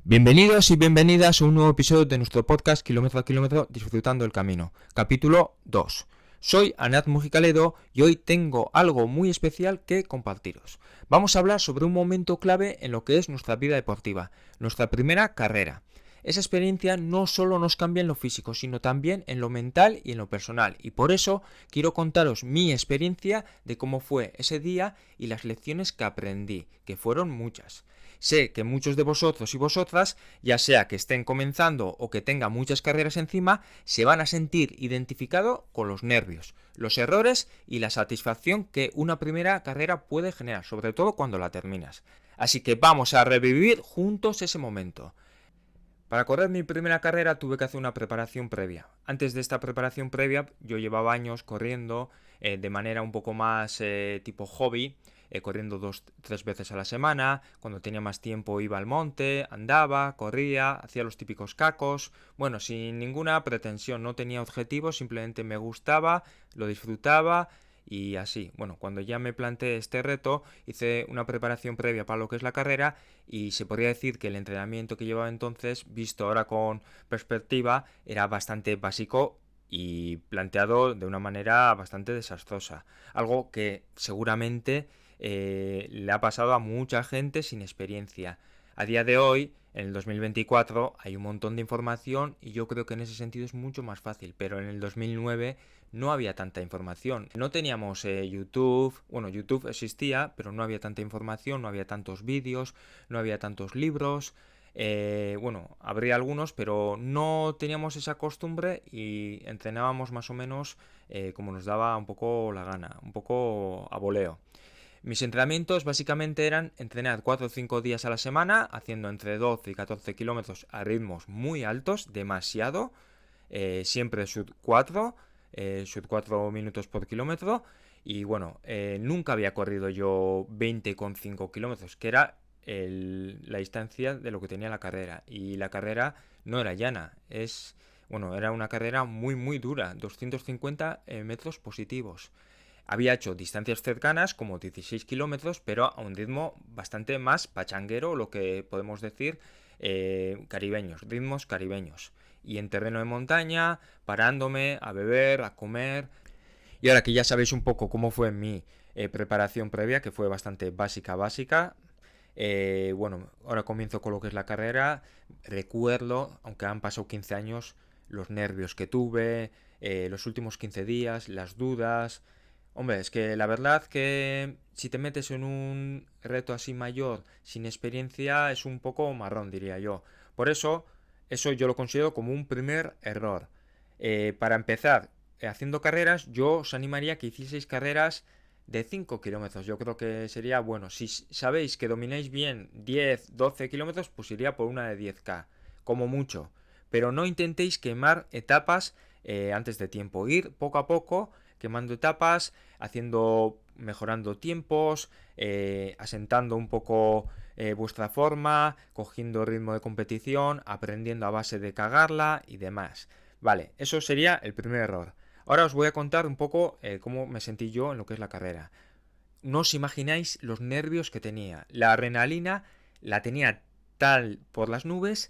Bienvenidos y bienvenidas a un nuevo episodio de nuestro podcast Kilómetro a Kilómetro Disfrutando el Camino, capítulo 2. Soy Anat Mujicaledo y hoy tengo algo muy especial que compartiros. Vamos a hablar sobre un momento clave en lo que es nuestra vida deportiva, nuestra primera carrera. Esa experiencia no solo nos cambia en lo físico, sino también en lo mental y en lo personal. Y por eso quiero contaros mi experiencia de cómo fue ese día y las lecciones que aprendí, que fueron muchas. Sé que muchos de vosotros y vosotras, ya sea que estén comenzando o que tengan muchas carreras encima, se van a sentir identificados con los nervios, los errores y la satisfacción que una primera carrera puede generar, sobre todo cuando la terminas. Así que vamos a revivir juntos ese momento. Para correr mi primera carrera tuve que hacer una preparación previa. Antes de esta preparación previa yo llevaba años corriendo de manera un poco más tipo hobby, corriendo 2-3 veces a la semana. Cuando tenía más tiempo iba al monte, andaba, corría, hacía los típicos cacos. Bueno, sin ninguna pretensión, no tenía objetivos, simplemente me gustaba, lo disfrutaba. Y así, bueno, cuando ya me planteé este reto, hice una preparación previa para lo que es la carrera y se podría decir que el entrenamiento que llevaba entonces, visto ahora con perspectiva, era bastante básico y planteado de una manera bastante desastrosa. Algo que seguramente le ha pasado a mucha gente sin experiencia. A día de hoy, en el 2024, hay un montón de información y yo creo que en ese sentido es mucho más fácil, pero en el 2009 no había tanta información. No teníamos YouTube, bueno, YouTube existía, pero no había tanta información, no había tantos vídeos, no había tantos libros. Bueno, habría algunos, pero no teníamos esa costumbre y entrenábamos más o menos como nos daba un poco la gana, un poco a voleo. Mis entrenamientos básicamente eran entrenar 4 o 5 días a la semana, haciendo entre 12 y 14 kilómetros a ritmos muy altos, demasiado, siempre sub 4, sub 4 minutos por kilómetro. Y bueno, nunca había corrido yo 20,5 kilómetros, que era la distancia de lo que tenía la carrera. Y la carrera no era llana, bueno, era una carrera muy muy dura, 250 metros positivos. Había hecho distancias cercanas, como 16 kilómetros, pero a un ritmo bastante más pachanguero, lo que podemos decir caribeños, ritmos caribeños. Y en terreno de montaña, parándome a beber, a comer. Y ahora que ya sabéis un poco cómo fue mi preparación previa, que fue bastante básica, bueno, ahora comienzo con lo que es la carrera. Recuerdo, aunque han pasado 15 años, los nervios que tuve, los últimos 15 días, las dudas. Hombre, es que la verdad que si te metes en un reto así mayor, sin experiencia, es un poco marrón, diría yo. Por eso yo lo considero como un primer error. Para empezar, haciendo carreras, yo os animaría a que hicieseis carreras de 5 kilómetros. Yo creo que sería bueno. Si sabéis que domináis bien 10, 12 kilómetros, pues iría por una de 10K, como mucho. Pero no intentéis quemar etapas antes de tiempo. Ir poco a poco, quemando etapas, mejorando tiempos, asentando un poco vuestra forma, cogiendo ritmo de competición, aprendiendo a base de cagarla y demás. Vale, eso sería el primer error. Ahora os voy a contar un poco cómo me sentí yo en lo que es la carrera. No os imagináis los nervios que tenía. La adrenalina la tenía tal por las nubes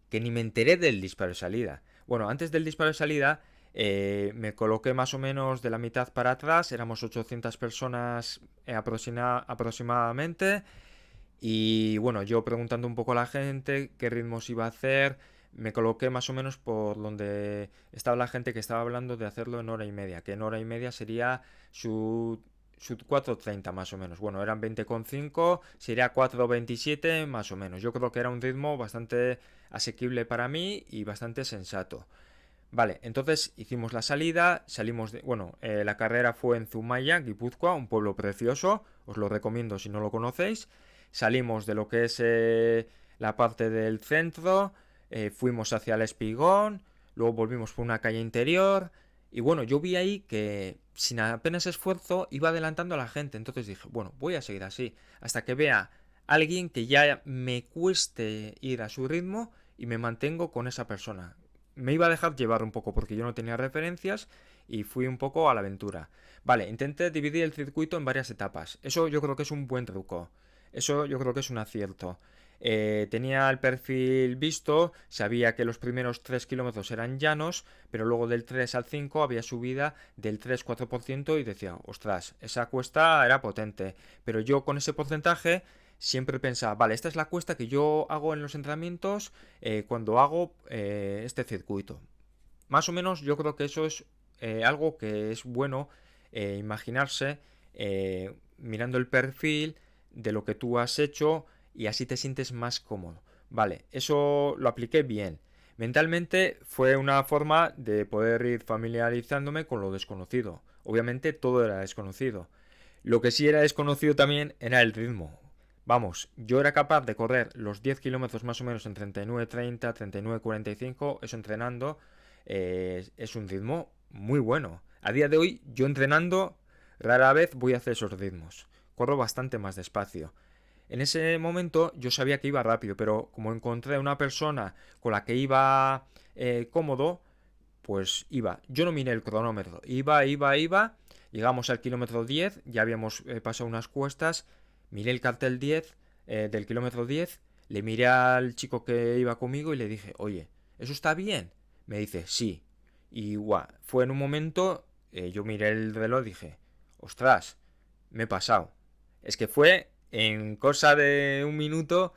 que ni me enteré del disparo de salida. Bueno, antes del disparo de salida me coloqué más o menos de la mitad para atrás. Éramos 800 personas aproximadamente. Y bueno, yo preguntando un poco a la gente qué ritmos iba a hacer, me coloqué más o menos por donde estaba la gente que estaba hablando de hacerlo en hora y media, que en hora y media sería su 4:30 más o menos. Bueno, eran 20,5, sería 4:27 más o menos. Yo creo que era un ritmo bastante asequible para mí y bastante sensato. Vale, entonces hicimos la salida, bueno, la carrera fue en Zumaya, Guipúzcoa, un pueblo precioso, os lo recomiendo si no lo conocéis. Salimos de lo que es la parte del centro, fuimos hacia el Espigón, luego volvimos por una calle interior y bueno, yo vi ahí que sin apenas esfuerzo iba adelantando a la gente, entonces dije, bueno, voy a seguir así, hasta que vea a alguien que ya me cueste ir a su ritmo y me mantengo con esa persona. Me iba a dejar llevar un poco porque yo no tenía referencias y fui un poco a la aventura. Vale, intenté dividir el circuito en varias etapas. Eso yo creo que es un buen truco. Eso yo creo que es un acierto. Tenía el perfil visto, sabía que los primeros 3 kilómetros eran llanos, pero luego del 3 al 5 había subida del 3-4% y decía, ostras, esa cuesta era potente. Pero yo con ese porcentaje siempre pensaba, vale, esta es la cuesta que yo hago en los entrenamientos cuando hago este circuito. Más o menos yo creo que eso es algo que es bueno imaginarse mirando el perfil de lo que tú has hecho y así te sientes más cómodo. Vale, eso lo apliqué bien. Mentalmente fue una forma de poder ir familiarizándome con lo desconocido. Obviamente todo era desconocido. Lo que sí era desconocido también era el ritmo. Vamos, yo era capaz de correr los 10 kilómetros más o menos en 39:30, 39:45, eso entrenando, es un ritmo muy bueno. A día de hoy, yo entrenando, rara vez voy a hacer esos ritmos. Corro bastante más despacio. En ese momento yo sabía que iba rápido, pero como encontré a una persona con la que iba cómodo, pues iba. Yo no miré el cronómetro. Iba. Llegamos al kilómetro 10, ya habíamos pasado unas cuestas. Miré el cartel 10 del kilómetro 10. Le miré al chico que iba conmigo y le dije, oye, ¿eso está bien? Me dice, sí. Y guau, fue en un momento, yo miré el reloj y dije, ostras, me he pasado. Es que fue en cosa de un minuto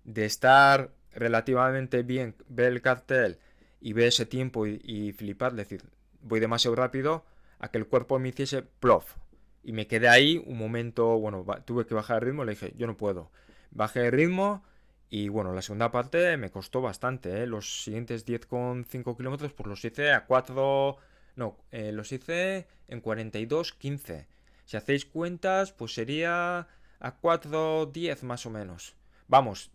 de estar relativamente bien, ver el cartel y ver ese tiempo y flipar, decir, voy demasiado rápido a que el cuerpo me hiciese plof. Y me quedé ahí un momento, bueno, tuve que bajar el ritmo, le dije, yo no puedo. Bajé el ritmo y bueno, la segunda parte me costó bastante, ¿eh? Los siguientes 10,5 kilómetros pues los hice a 4... No, los hice en 42:15. Si hacéis cuentas, pues sería a 4:10 más o menos. Vamos,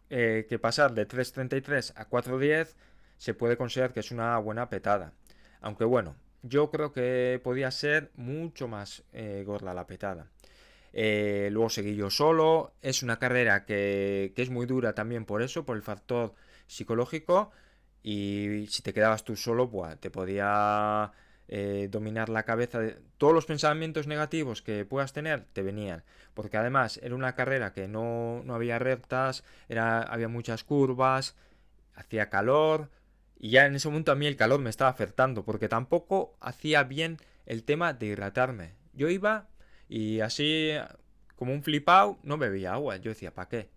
que pasar de 3:33 a 4:10 se puede considerar que es una buena petada. Aunque bueno, yo creo que podía ser mucho más gorda la petada. Luego seguí yo solo. Es una carrera que es muy dura también por eso, por el factor psicológico. Y si te quedabas tú solo, buah, te podía dominar la cabeza. Todos los pensamientos negativos que puedas tener te venían. Porque además era una carrera que no había rectas, había muchas curvas, hacía calor. Y ya en ese momento a mí el calor me estaba afectando. Porque tampoco hacía bien el tema de hidratarme. Yo iba y así, como un flipado, no bebía agua. Yo decía, ¿para qué?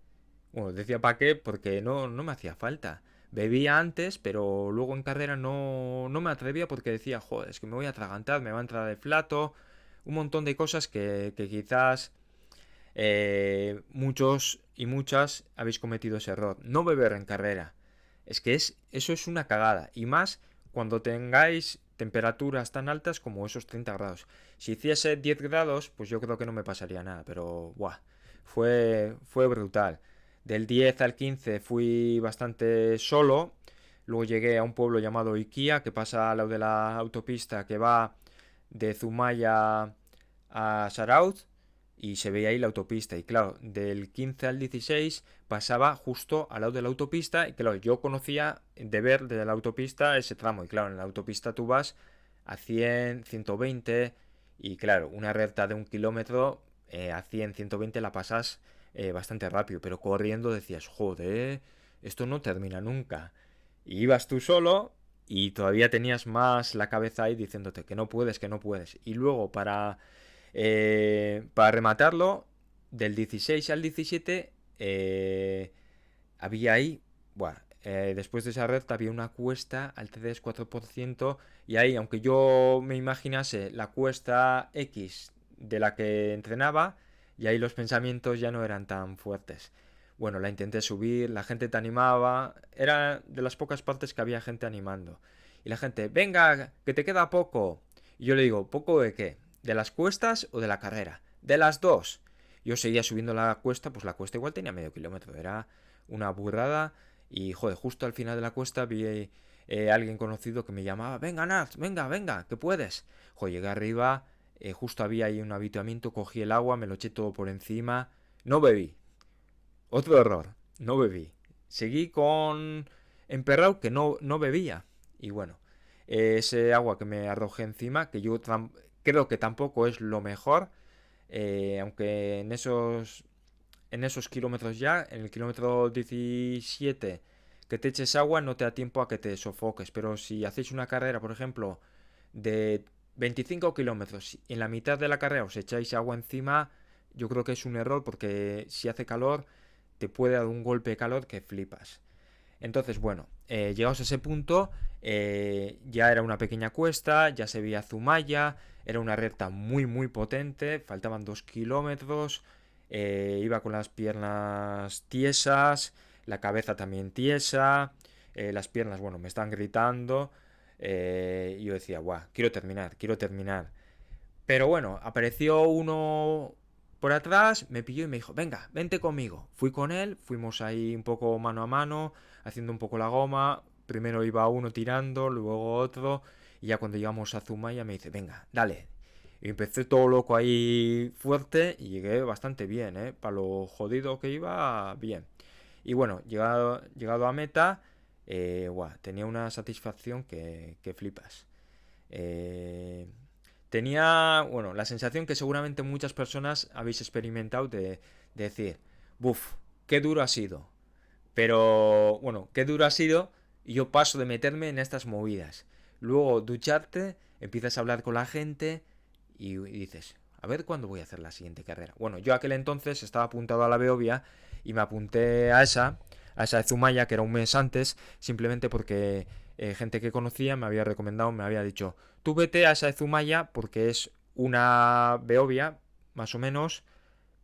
Bueno, decía para qué porque no me hacía falta. Bebía antes, pero luego en carrera no me atrevía porque decía, joder, es que me voy a atragantar, me va a entrar el flato. Un montón de cosas que quizás muchos y muchas habéis cometido ese error. No beber en carrera. Es que eso es una cagada. Y más cuando tengáis temperaturas tan altas como esos 30 grados. Si hiciese 10 grados, pues yo creo que no me pasaría nada. Pero, buah, fue brutal. Del 10 al 15 fui bastante solo. Luego llegué a un pueblo llamado Iquía, que pasa al lado de la autopista que va de Zumaya a Sarauz y se veía ahí la autopista. Y claro, del 15 al 16 pasaba justo al lado de la autopista. Y claro, yo conocía de ver desde la autopista ese tramo. Y claro, en la autopista tú vas a 100, 120. Y claro, una recta de 1 kilómetro a 100, 120 la pasas bastante rápido. Pero corriendo decías, joder, esto no termina nunca. Y ibas tú solo y todavía tenías más la cabeza ahí diciéndote que no puedes, que no puedes. Y luego para rematarlo, del 16 al 17 había ahí, bueno, después de esa recta había una cuesta al 3-4% y ahí, aunque yo me imaginase la cuesta X de la que entrenaba, y ahí los pensamientos ya no eran tan fuertes. Bueno, la intenté subir, la gente te animaba, era de las pocas partes que había gente animando. Y la gente, venga, que te queda poco. Y yo le digo, ¿poco de qué? ¿De las cuestas o de la carrera? De las dos. Yo seguía subiendo la cuesta, pues la cuesta igual tenía medio kilómetro, era una burrada. Y joder, justo al final de la cuesta vi alguien conocido que me llamaba, venga Nat, venga, que puedes. Joder, llegué arriba, justo había ahí un habituamiento, cogí el agua, me lo eché todo por encima, no bebí. Otro error, no bebí. Seguí con emperrado que no bebía. Y bueno, ese agua que me arrojé encima, que yo creo que tampoco es lo mejor, aunque en esos en esos kilómetros ya, en el kilómetro 17, que te eches agua, no te da tiempo a que te sofoques. Pero si hacéis una carrera, por ejemplo, de 25 kilómetros y en la mitad de la carrera os echáis agua encima, yo creo que es un error porque si hace calor, te puede dar un golpe de calor que flipas. Entonces, bueno, llegados a ese punto, ya era una pequeña cuesta, ya se veía Zumaya, era una recta muy muy potente, faltaban 2 kilómetros, iba con las piernas tiesas, la cabeza también tiesa, las piernas, bueno, me están gritando, y yo decía, guau, quiero terminar, quiero terminar. Pero bueno, apareció uno por atrás, me pilló y me dijo, venga, vente conmigo. Fui con él, fuimos ahí un poco mano a mano, haciendo un poco la goma. Primero iba uno tirando, luego otro. Y ya cuando llegamos a Zumaya me dice, venga, dale. Y empecé todo loco ahí fuerte y llegué bastante bien, ¿eh? Para lo jodido que iba, bien. Y bueno, llegado a meta, tenía una satisfacción que flipas. Eh, Tenía, bueno, la sensación que seguramente muchas personas habéis experimentado de decir, buf, qué duro ha sido. Pero, bueno, qué duro ha sido y yo paso de meterme en estas movidas. Luego ducharte, empiezas a hablar con la gente y dices, a ver cuándo voy a hacer la siguiente carrera. Bueno, yo aquel entonces estaba apuntado a la Beovia y me apunté a esa de Zumaya, que era un mes antes, simplemente porque gente que conocía me había recomendado, me había dicho, tú vete a esa de Zumaya porque es una Beovia, más o menos,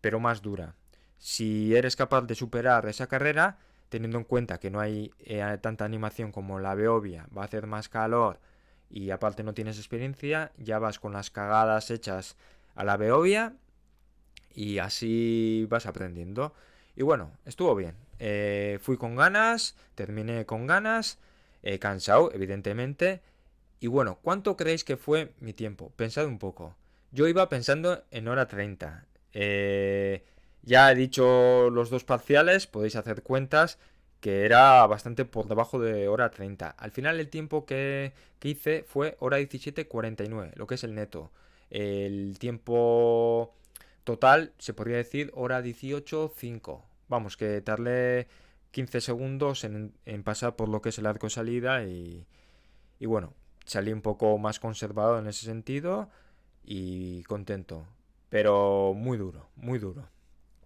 pero más dura. Si eres capaz de superar esa carrera, teniendo en cuenta que no hay tanta animación como la Beovia, va a hacer más calor y aparte no tienes experiencia, ya vas con las cagadas hechas a la Beovia y así vas aprendiendo. Y bueno, estuvo bien. Fui con ganas, terminé con ganas, cansado, evidentemente. Y bueno, ¿cuánto creéis que fue mi tiempo? Pensad un poco. Yo iba pensando en hora 30. Ya he dicho los dos parciales, podéis hacer cuentas, que era bastante por debajo de hora 30. Al final el tiempo que hice fue hora 17:49, lo que es el neto. El tiempo total se podría decir hora 18:05. Vamos, que tardé 15 segundos en pasar por lo que es el arco de salida y bueno, salí un poco más conservado en ese sentido y contento. Pero muy duro, muy duro.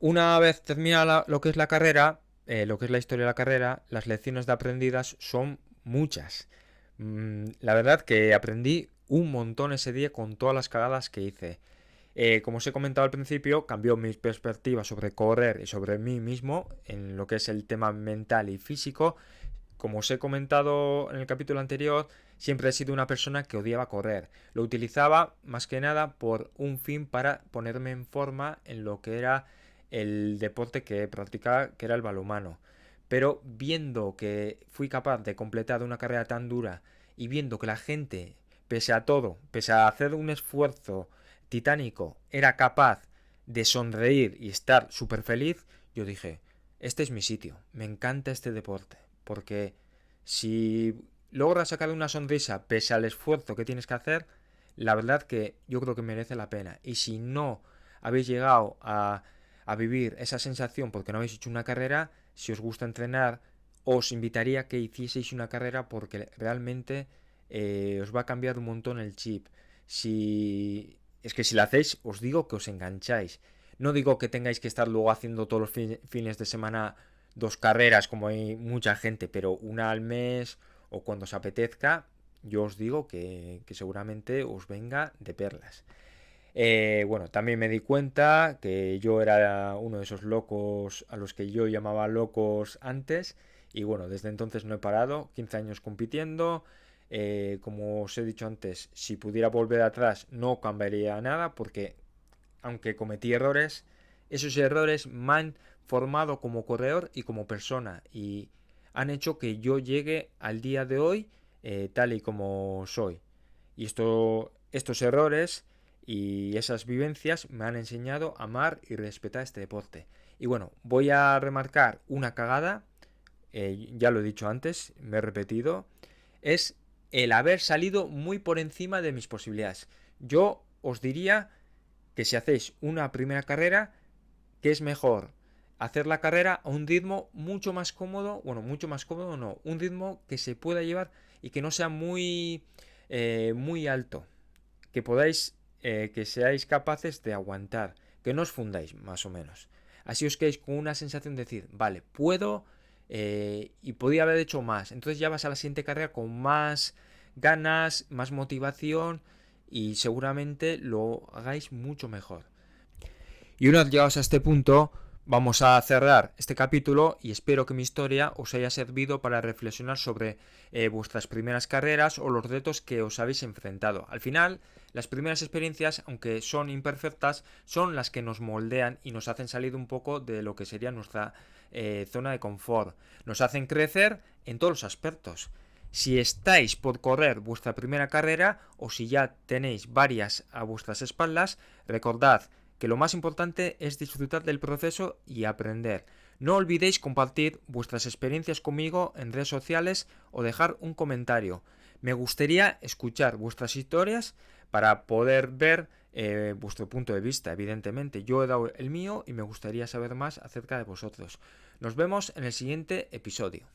Una vez termina lo que es la carrera, lo que es la historia de la carrera, las lecciones de aprendidas son muchas. La verdad que aprendí un montón ese día con todas las cagadas que hice. Como os he comentado al principio, cambió mi perspectiva sobre correr y sobre mí mismo en lo que es el tema mental y físico. Como os he comentado en el capítulo anterior, siempre he sido una persona que odiaba correr. Lo utilizaba más que nada por un fin para ponerme en forma en lo que era el deporte que practicaba, que era el balonmano. Pero viendo que fui capaz de completar una carrera tan dura y viendo que la gente, pese a todo, pese a hacer un esfuerzo titánico, era capaz de sonreír y estar súper feliz, yo dije, este es mi sitio, me encanta este deporte, porque si logras sacar una sonrisa pese al esfuerzo que tienes que hacer, la verdad que yo creo que merece la pena. Y si no habéis llegado a vivir esa sensación porque no habéis hecho una carrera, si os gusta entrenar, os invitaría a que hicieseis una carrera porque realmente os va a cambiar un montón el chip. Si es que si la hacéis, os digo que os engancháis. No digo que tengáis que estar luego haciendo todos los fines de semana dos carreras como hay mucha gente, pero una al mes o cuando os apetezca, yo os digo que seguramente os venga de perlas. Bueno, también me di cuenta que yo era uno de esos locos a los que yo llamaba locos antes y bueno, desde entonces no he parado, 15 años compitiendo. Como os he dicho antes, si pudiera volver atrás no cambiaría nada porque aunque cometí errores, esos errores me han formado como corredor y como persona y han hecho que yo llegue al día de hoy tal y como soy. Y estos errores y esas vivencias me han enseñado a amar y respetar este deporte. Y bueno, voy a remarcar una cagada, ya lo he dicho antes, me he repetido, es el haber salido muy por encima de mis posibilidades. Yo os diría que si hacéis una primera carrera, que es mejor hacer la carrera a un ritmo mucho más cómodo, un ritmo que se pueda llevar y que no sea muy alto, que podáis, que seáis capaces de aguantar, que no os fundáis más o menos. Así os quedéis con una sensación de decir, vale, puedo y podía haber hecho más. Entonces ya vas a la siguiente carrera con más ganas, más motivación y seguramente lo hagáis mucho mejor. Y una vez llegados a este punto, vamos a cerrar este capítulo y espero que mi historia os haya servido para reflexionar sobre vuestras primeras carreras o los retos que os habéis enfrentado. Al final, las primeras experiencias, aunque son imperfectas, son las que nos moldean y nos hacen salir un poco de lo que sería nuestra zona de confort. Nos hacen crecer en todos los aspectos. Si estáis por correr vuestra primera carrera o si ya tenéis varias a vuestras espaldas, recordad que lo más importante es disfrutar del proceso y aprender. No olvidéis compartir vuestras experiencias conmigo en redes sociales o dejar un comentario. Me gustaría escuchar vuestras historias para poder ver vuestro punto de vista, evidentemente. Yo he dado el mío y me gustaría saber más acerca de vosotros. Nos vemos en el siguiente episodio.